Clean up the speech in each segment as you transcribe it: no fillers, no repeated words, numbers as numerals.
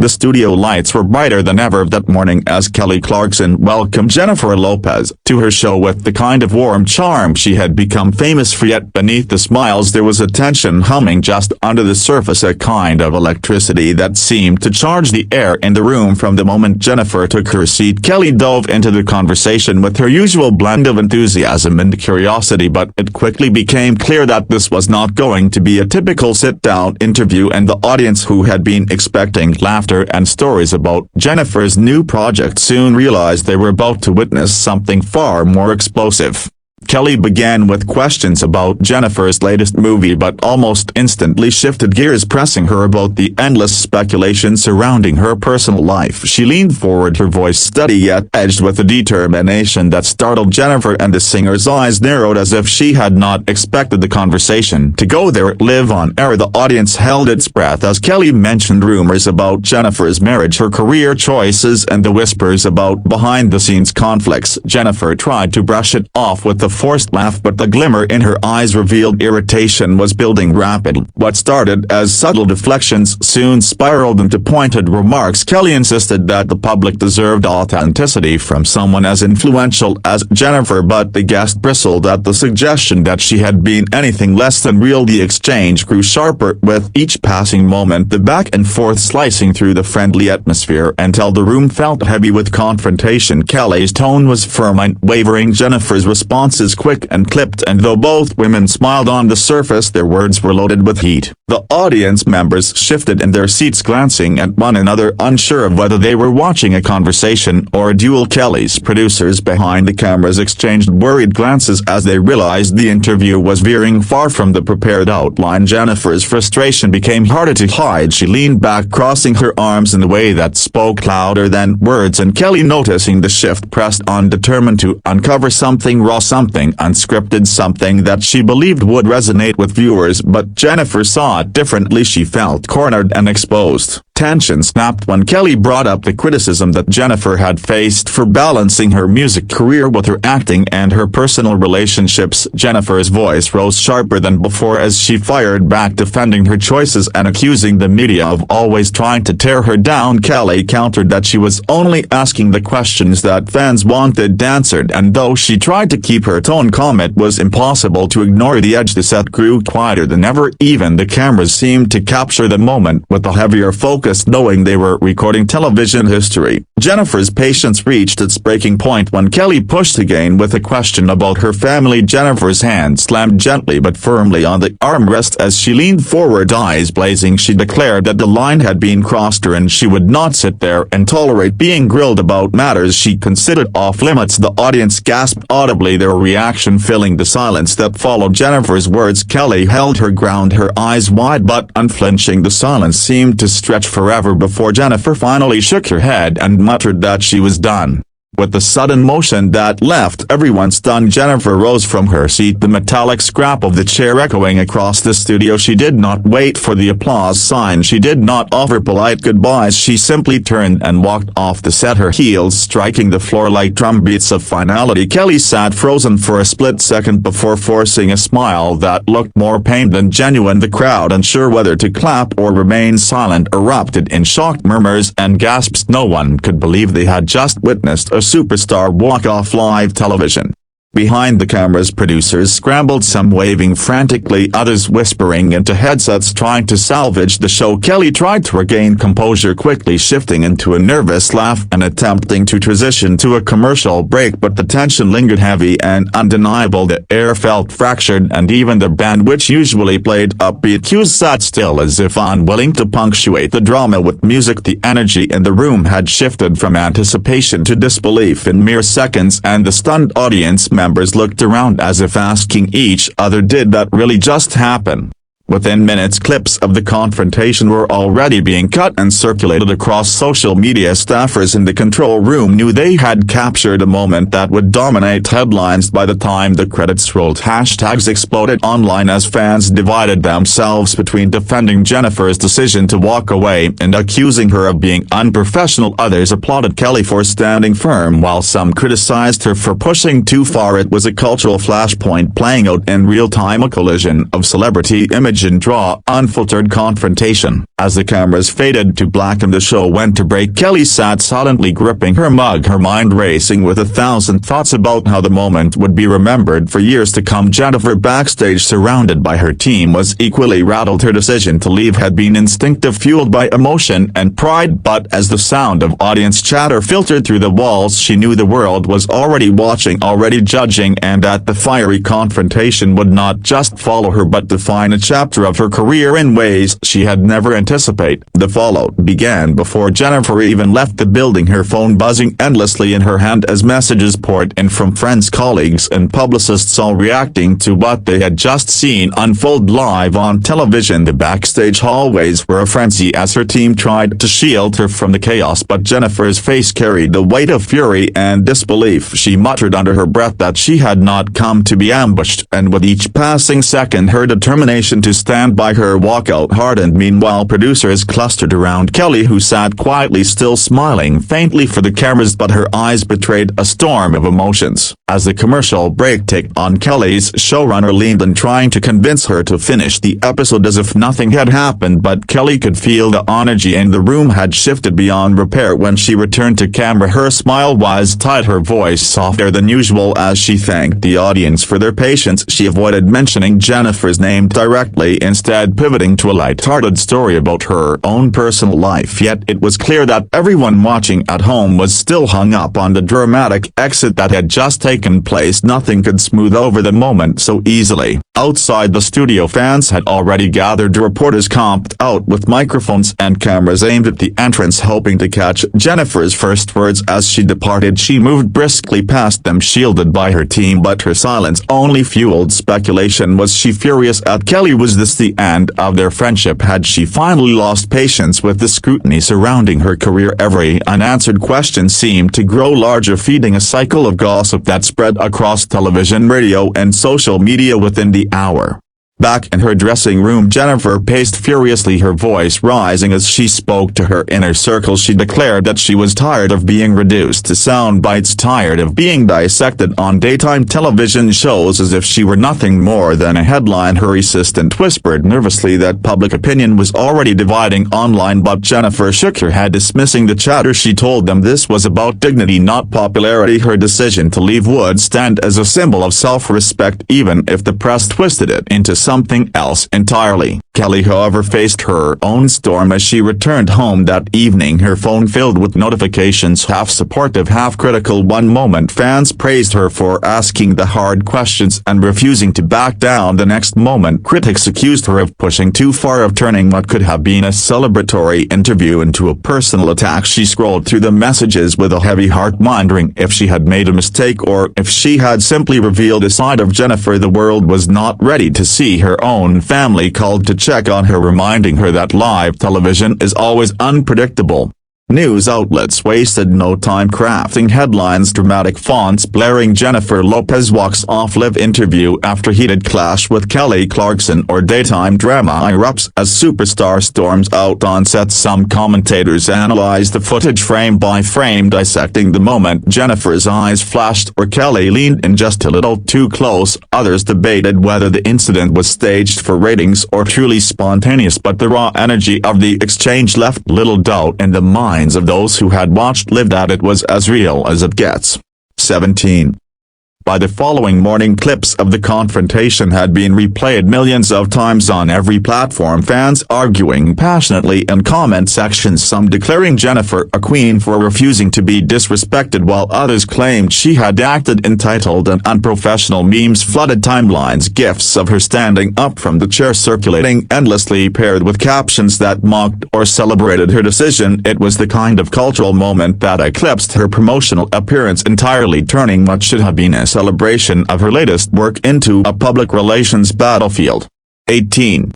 The studio lights were brighter than ever that morning as Kelly Clarkson welcomed Jennifer Lopez to her show with the kind of warm charm she had become famous for. Yet beneath the smiles there was a tension humming just under the surface, a kind of electricity that seemed to charge the air in the room. From the moment Jennifer took her seat, Kelly dove into the conversation with her usual blend of enthusiasm and curiosity, but it quickly became clear that this was not going to be a typical sit-down interview, and the audience, who had been expecting laughter and stories about Jennifer's new project, soon realized they were about to witness something far more explosive. Kelly began with questions about Jennifer's latest movie, but almost instantly shifted gears, pressing her about the endless speculation surrounding her personal life. She leaned forward, her voice steady yet edged with a determination that startled Jennifer, and the singer's eyes narrowed as if she had not expected the conversation to go there. Live on air, the audience held its breath as Kelly mentioned rumors about Jennifer's marriage, her career choices, and the whispers about behind-the-scenes conflicts. Jennifer tried to brush it off with a forced laugh, but the glimmer in her eyes revealed irritation was building rapidly. What started as subtle deflections soon spiraled into pointed remarks. Kelly insisted that the public deserved authenticity from someone as influential as Jennifer, but the guest bristled at the suggestion that she had been anything less than real. The exchange grew sharper with each passing moment, the back and forth slicing through the friendly atmosphere until the room felt heavy with confrontation. Kelly's tone was firm and wavering, Jennifer's responses quick and clipped, and though both women smiled on the surface, their words were loaded with heat. The audience members shifted in their seats, glancing at one another, unsure of whether they were watching a conversation or a duel. Kelly's producers behind the cameras exchanged worried glances as they realized the interview was veering far from the prepared outline. Jennifer's frustration became harder to hide. She leaned back, crossing her arms in a way that spoke louder than words, and Kelly, noticing the shift, pressed on, determined to uncover something raw, something unscripted, something that she believed would resonate with viewers. But Jennifer saw it differently. She felt cornered and exposed. Tension snapped when Kelly brought up the criticism that Jennifer had faced for balancing her music career with her acting and her personal relationships. Jennifer's voice rose sharper than before as she fired back, defending her choices and accusing the media of always trying to tear her down. Kelly countered that she was only asking the questions that fans wanted answered, and though she tried to keep her tone calm, it was impossible to ignore the edge. The set grew quieter than ever. Even the cameras seemed to capture the moment with a heavier focus, knowing they were recording television history. Jennifer's patience reached its breaking point when Kelly pushed again with a question about her family. Jennifer's hand slammed gently but firmly on the armrest as she leaned forward, eyes blazing. She declared that the line had been crossed her, and she would not sit there and tolerate being grilled about matters she considered off-limits. The audience gasped audibly, their reaction filling the silence that followed Jennifer's words. Kelly held her ground, her eyes wide but unflinching. The silence seemed to stretch forever before Jennifer finally shook her head and muttered that she was done. With a sudden motion that left everyone stunned, Jennifer rose from her seat, the metallic scrap of the chair echoing across the studio. She did not wait for the applause sign. She did not offer polite goodbyes. She simply turned and walked off the set, her heels striking the floor like drumbeats of finality. Kelly sat frozen for a split second before forcing a smile that looked more pained than genuine. The crowd, unsure whether to clap or remain silent, erupted in shocked murmurs and gasps. No one could believe they had just witnessed a superstar walk off live television. Behind the cameras, producers scrambled, some waving frantically, others whispering into headsets trying to salvage the show. Kelly tried to regain composure, quickly shifting into a nervous laugh and attempting to transition to a commercial break, but the tension lingered heavy and undeniable. The air felt fractured, and even the band, which usually played upbeat cues, sat still as if unwilling to punctuate the drama with music. The energy in the room had shifted from anticipation to disbelief in mere seconds, and the stunned audience members looked around as if asking each other, did that really just happen? Within minutes, clips of the confrontation were already being cut and circulated across social media. Staffers in the control room knew they had captured a moment that would dominate headlines by the time the credits rolled. Hashtags exploded online as fans divided themselves between defending Jennifer's decision to walk away and accusing her of being unprofessional. Others applauded Kelly for standing firm, while some criticized her for pushing too far. It was a cultural flashpoint playing out in real time, a collision of celebrity images television draw Unfiltered Confrontation. As the cameras faded to black and the show went to break, Kelly sat silently gripping her mug, her mind racing with 1,000 thoughts about how the moment would be remembered for years to come. Jennifer, backstage surrounded by her team, was equally rattled. Her decision to leave had been instinctive, fueled by emotion and pride, but as the sound of audience chatter filtered through the walls, she knew the world was already watching, already judging, and that the fiery confrontation would not just follow her but define a chapter of her career in ways she had never anticipated. The fallout began before Jennifer even left the building, her phone buzzing endlessly in her hand as messages poured in from friends, colleagues, and publicists, all reacting to what they had just seen unfold live on television. The backstage hallways were a frenzy as her team tried to shield her from the chaos, but Jennifer's face carried the weight of fury and disbelief. She muttered under her breath that she had not come to be ambushed, and with each passing second her determination to stand by her walkout hardened. Meanwhile, producers clustered around Kelly, who sat quietly, still smiling faintly for the cameras, but her eyes betrayed a storm of emotions. As the commercial break ticked on, Kelly's showrunner leaned in, trying to convince her to finish the episode as if nothing had happened, but Kelly could feel the energy in the room had shifted beyond repair. When she returned to camera, her smile was tight, her voice softer than usual as she thanked the audience for their patience. She avoided mentioning Jennifer's name directly, instead pivoting to a light-hearted story about her own personal life. Yet it was clear that everyone watching at home was still hung up on the dramatic exit that had just taken place. Nothing could smooth over the moment so easily. Outside the studio, fans had already gathered, reporters camped out with microphones and cameras aimed at the entrance, hoping to catch Jennifer's first words as she departed. She moved briskly past them, shielded by her team, but her silence only fueled speculation. Was she furious at Kelly? Was this the end of their friendship? Had she finally lost patience with the scrutiny surrounding her career? Every unanswered question seemed to grow larger, feeding a cycle of gossip that spread across television, radio, and social media within the hour. Back in her dressing room, Jennifer paced furiously, her voice rising as she spoke to her inner circle. She declared that she was tired of being reduced to sound bites, tired of being dissected on daytime television shows as if she were nothing more than a headline. Her assistant whispered nervously that public opinion was already dividing online, but Jennifer shook her head, dismissing the chatter. She told them this was about dignity, not popularity. Her decision to leave would stand as a symbol of self-respect, even if the press twisted it into something else entirely. Kelly, however, faced her own storm as she returned home that evening, her phone filled with notifications, half supportive, half critical. One moment fans praised her for asking the hard questions and refusing to back down. The next moment critics accused her of pushing too far, of turning what could have been a celebratory interview into a personal attack. She scrolled through the messages with a heavy heart, wondering if she had made a mistake or if she had simply revealed a side of Jennifer the world was not ready to see. Her own family called to check on her, reminding her that live television is always unpredictable. News outlets wasted no time crafting headlines, dramatic fonts blaring Jennifer Lopez walks off live interview after heated clash with Kelly Clarkson, or daytime drama erupts as superstar storms out on set. Some commentators analyzed the footage frame by frame, dissecting the moment Jennifer's eyes flashed or Kelly leaned in just a little too close. Others debated whether the incident was staged for ratings or truly spontaneous, but the raw energy of the exchange left little doubt in the minds of those who had watched live that it was as real as it gets. 17. By the following morning, clips of the confrontation had been replayed millions of times on every platform, fans arguing passionately in comment sections, some declaring Jennifer a queen for refusing to be disrespected, while others claimed she had acted entitled and unprofessional. Memes flooded timelines, gifs of her standing up from the chair circulating endlessly, paired with captions that mocked or celebrated her decision. It was the kind of cultural moment that eclipsed her promotional appearance entirely, turning what should have been a celebration of her latest work into a public relations battlefield. 18.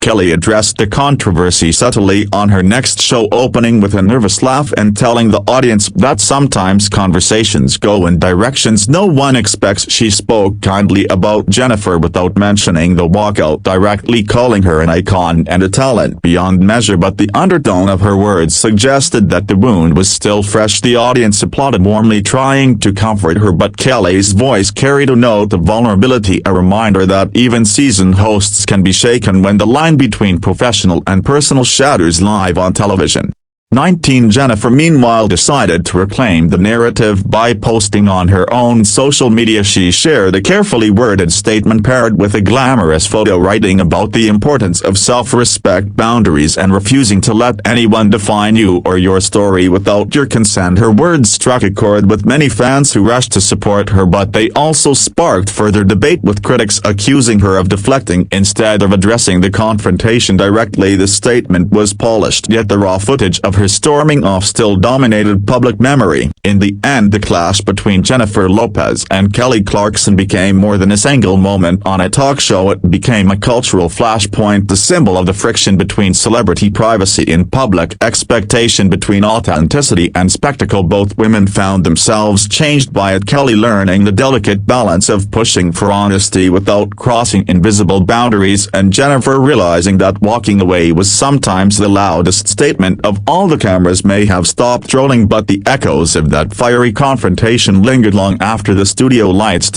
Kelly addressed the controversy subtly on her next show, opening with a nervous laugh and telling the audience that sometimes conversations go in directions no one expects. She spoke kindly about Jennifer without mentioning the walkout, directly calling her an icon and a talent beyond measure, but the undertone of her words suggested that the wound was still fresh. The audience applauded warmly, trying to comfort her, but Kelly's voice carried a note of vulnerability, a reminder that even seasoned hosts can be shaken when the line between professional and personal shatters live on television. 19 Jennifer meanwhile decided to reclaim the narrative by posting on her own social media. She shared a carefully worded statement paired with a glamorous photo, writing about the importance of self-respect, boundaries, and refusing to let anyone define you or your story without your consent. Her words struck a chord with many fans who rushed to support her, but they also sparked further debate, with critics accusing her of deflecting instead of addressing the confrontation directly. The statement was polished, yet the raw footage of her storming off still dominated public memory. In the end, the clash between Jennifer Lopez and Kelly Clarkson became more than a single moment on a talk show. It became a cultural flashpoint, the symbol of the friction between celebrity privacy and public expectation, between authenticity and spectacle. Both women found themselves changed by it, Kelly learning the delicate balance of pushing for honesty without crossing invisible boundaries, and Jennifer realizing that walking away was sometimes the loudest statement of all. The cameras may have stopped rolling, but the echoes of that fiery confrontation lingered long after the studio lights